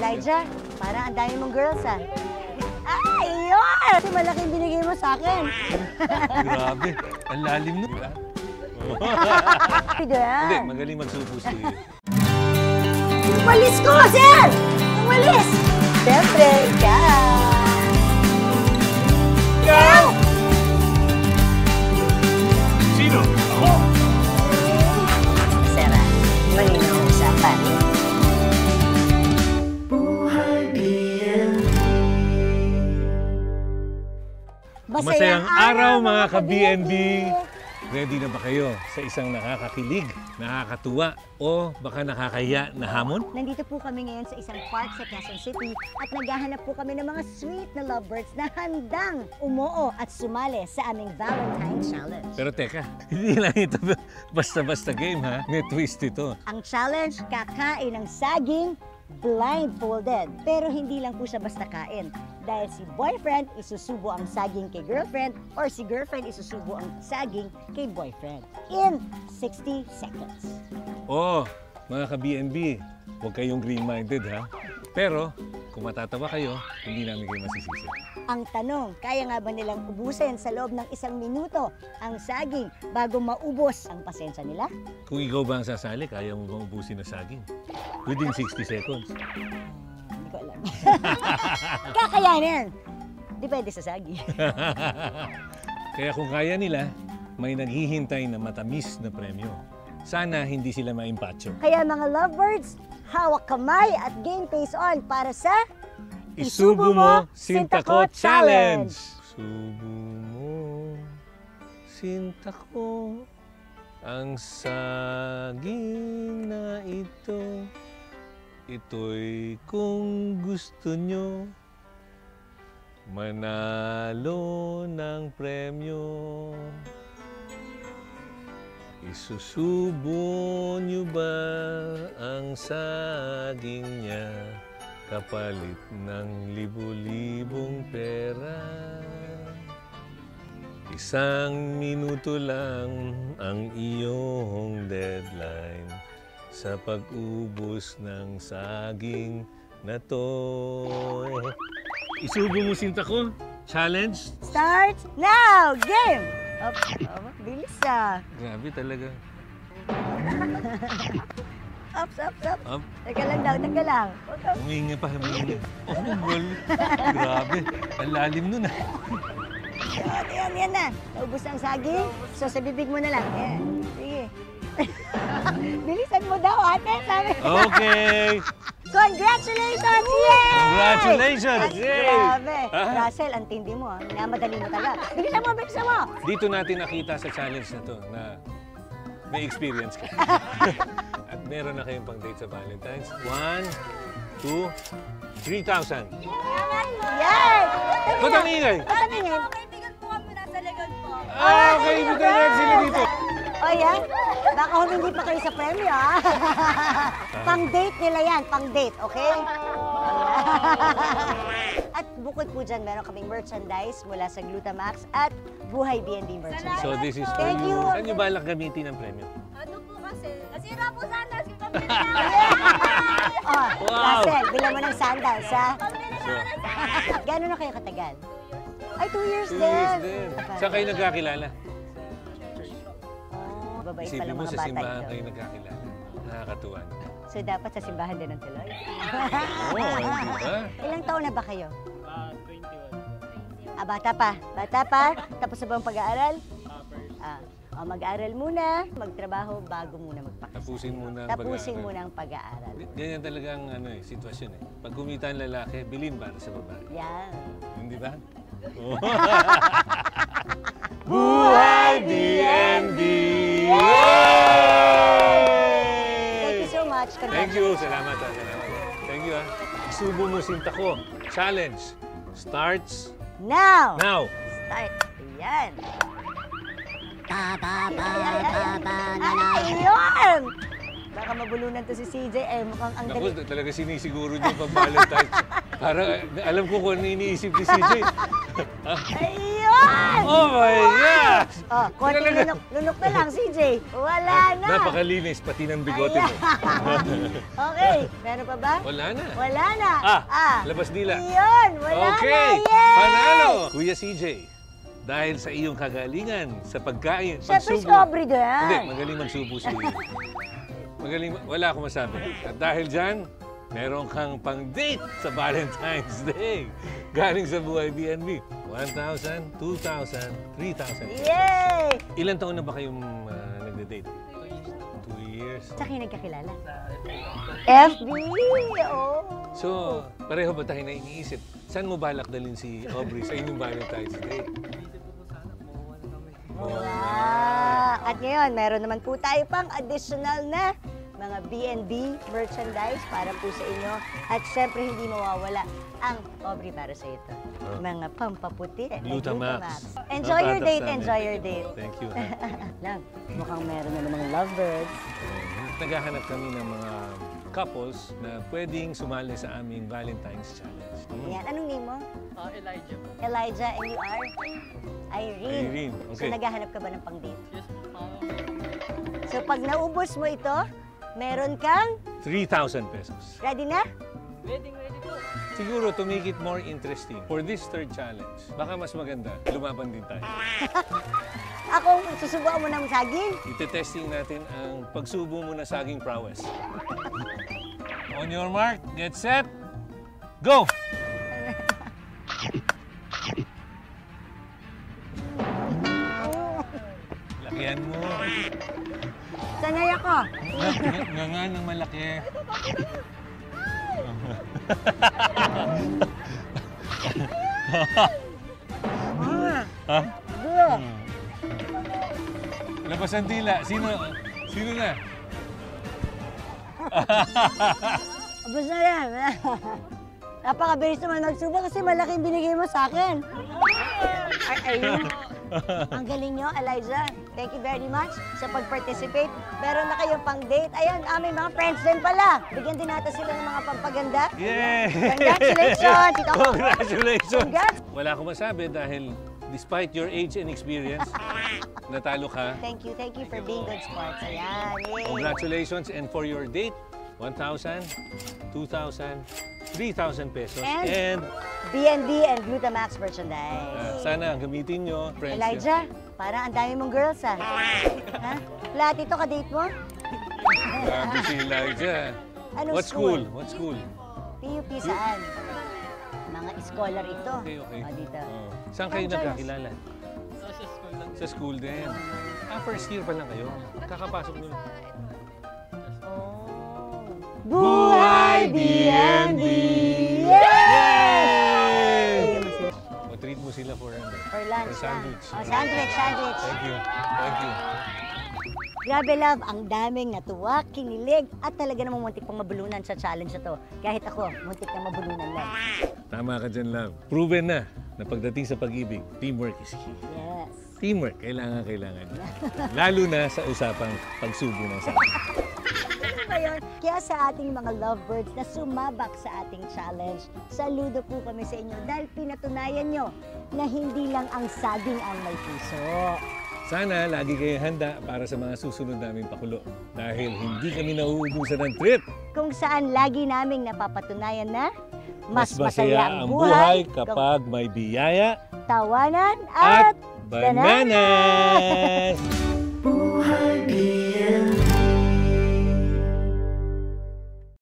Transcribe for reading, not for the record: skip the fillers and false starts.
Elijah, parang ang dami mong girls, ah. Ay, yun! Kasi malaking binigay mo sa akin. Grabe, ang lalim nun. Diba? Hindi, magaling magsubo si... Yung walis ko, sir! Yung walis! Siyempre, ikaw! Ikaw! Sino? Ako! Sara, malinaw ang usapan. Masayang araw mga ka-BNB! Ready na ba kayo sa isang nakakakilig, nakakatuwa o baka nakakahiya na hamon? Nandito po kami ngayon sa isang park sa Quezon City at naghahanap po kami ng mga sweet na lovebirds na handang umuo at sumali sa aming Valentine Challenge. Pero teka, hindi lang ito basta-basta game ha, may twist ito. Ang challenge, kakain ng saging blindfolded. Pero hindi lang po siya basta kain. Dahil si boyfriend isusubo ang saging kay girlfriend or si girlfriend isusubo ang saging kay boyfriend in 60 seconds. Oh, mga ka-BNB, huwag kayong green-minded ha. Pero kung matatawa kayo, hindi namin kayo masisisi. Ang tanong, kaya nga ba nilang ubusin sa loob ng 1 minuto ang saging bago maubos ang pasensya nila? Kung ikaw ba ang sasali, kaya mo bang ubusin ang saging? Within 60 seconds. Hindi ko alam. Kakayanin! Depende sa saging. Kaya kung kaya nila, may naghihintay na matamis na premyo. Sana hindi sila maimpacho. Kaya mga lovebirds, hawak kamay at game face on para sa Isubo mo Sinta Ko Challenge! Subo mo Sinta Ko ang saging na ito. Ito'y kung gusto nyo manalo ng premyo. Isusubo nyo ba ang saging niya kapalit ng libu-libong pera? 1 minuto lang ang iyong deadline sa pag-ubos ng saging na to. Isubo mo Sinta Ko Challenge. Start now! Game! Bilis ah. Grabe talaga. Ups. Up. Teka lang daw, teka lang. Humingi pa, humingi. Oh, well. Grabe. Ang lalim nun ah. Yan na. Naubos ang saging. So sa bibig mo na lang. Yan. Sige. Bilisan mo daw, ate. Sabi. Okay. Congratulations! Yay! Congratulations! Yay! Grabe. Russell, ang tindi mo. Namadali mo talaga. Bilisan mo! Dito natin nakita sa challenge na to na may experience ka. At meron na kayong pang-date sa Valentine's. 1, 2, 3,000. Yay! Ba't ang ingay? Kaibigan po kami nasa likod po. Kaibigan natin sila dito. O yan, baka humingi pa kayo sa premyo, ha? Pang-date nila yan, pang-date, okay? At bukod po dyan, meron kaming merchandise mula sa Glutamax at Buhay BNB merchandise. So this is for Thank you. Saan nyo balak gamitin ang premyo? Ano po kasi? Nasira po sana si pamilya. Oh, Wow. Russell, bilang mo ng sandals, ha? So, Gano'n na kayo katagal? Ay, 2 years 2 din. years din. Saan kayo nagkakilala? Oh, babait Isipin pala mo mga sa bata simbahan ito. kayo nagkakilala. Nakakatuwa. So dapat sa simbahan din ang tuloy. Oo, hindi ba? Ilang taon na ba kayo? 21. Bata pa. Bata pa? Tapos na ba ang pag-aaral? Mag-aaral muna, magtrabaho bago muna magpakasal. Tapusin muna ang Tapusin pag-aaral. muna ang pag-aaral. Ganyan talaga ang sitwasyon eh. Pag kumita ang lalaki, bilhin para sa babae. Yan. Hindi ba? Buhay BNB! Thank you so much. Thank you. Salamat. Thank you. Isubo mo Sinta Ko Challenge starts Now! now. Start. Ayan. Ayun! Baka mabulunan to si CJ. Mukhang ang Naku, galing. talaga sinisiguro niyo pag Valentine's. Parang alam ko kung ano iniisip ni CJ. Ayun! Oh my gosh! Oh, konting Talaga. lunok na lang, CJ. Wala na. Napakalinis, pati ng bigote mo. Okay, meron pa ba? Wala na. Wala na. Labas dila. Yun, wala Okay, na. Yay! panalo! Kuya CJ, dahil sa iyong kagalingan sa pagkain, Siyempre, pagsubo. sobre din. Hindi, magaling magsubo si Magaling, wala akong masabi. At dahil dyan, meron kang pang-date sa Valentine's Day. Galing sa Buhay B&B. 1,000, 2,000, 3,000. Yay! Ilan taon na ba kayong nagde-date? 2 years. Sa kayo nagkakilala? FB! Oh! So, pareho ba tayo na iniisip? Saan mo balak dalhin si Aubrey sa inyong Valentine's Day? Wow! At ngayon, meron naman po tayo pang additional na mga B&B merchandise para po sa inyo. At syempre, hindi mawawala ang Aubrey para sa ito. Mga pampaputi. Glutamax. Enjoy your date, Tatak sa enjoy amin. your date. Thank you. Love, mukhang meron na namang lovebirds. Naghahanap kami ng mga couples na pwedeng sumali sa aming Valentine's Challenge. Ayan, anong name mo? Elijah po. Elijah, and you are? Irene. Irene, So, okay. naghahanap ka ba ng pang-date? Yes po. So, pag naubos mo ito, meron kang 3,000 pesos. ready na? Ready po. Siguro to make it more interesting, for this third challenge, baka mas maganda, lumaban din tayo. Ako, susubukan mo ng saging. Ite-testing natin ang pagsubo mo na saging prowess. On your mark, get set, go! Lakihan mo. Sanay ako. Nga ng malaki. Ha? Good. Labas ang dila. Sino na? Abos na yan. Napakabilis naman magsubo kasi malaking binigay mo sa akin. Ayun. Ang galing nyo, Elijah. Thank you very much sa pag-participate. Meron na kayong pang-date. Ayun, may mga friends din pala. Bigyan din natin sila ng mga pampaganda. Yay! Congratulations! Tito ko. Congratulations! Congrats! Wala akong masabi dahil despite your age and experience, natalo ka. Thank you for being good sports. Ayan, yay! Congratulations, and for your date, 1,000, 2,000, 3,000 pesos. And B&B and Glutamax merchandise. Sana gamitin nyo, friends. Elijah, parang ang dami mong girls ha? Lahat ito ka-date mo? Grabe si Elijah. Anong What school? What school? PUP saan? Mga scholar ito. Okay. O, dito. Oh. Saan kayo Franchise. nagkakilala? Sa school lang. Sa school din. First year pa lang kayo. Kakapasok nyo. Buhay B&B! Yay! O-treat mo sila for For lunch For sandwich. Oh, sandwich. Thank you. Thank you. Grabe, love, ang daming natuwa, kinilig, at talaga namang muntik pang mabulunan sa challenge na to. Kahit ako, muntik na mabulunan lang. Tama ka dyan, love. Proven na pagdating sa pag-ibig, teamwork is key. Yes. Teamwork, kailangan. Lalo na sa usapang pagsubo ng saging. Ano ba yun? Kaya sa ating mga lovebirds na sumabak sa ating challenge, saludo po kami sa inyo dahil pinatunayan nyo na hindi lang ang saging ang may puso. Sana lagi kayong handa para sa mga susunod naming pakulo dahil hindi kami nauubusan ng trip. Kung saan lagi naming napapatunayan na Mas masaya ang buhay kapag may biyaya tawanan at at bananas!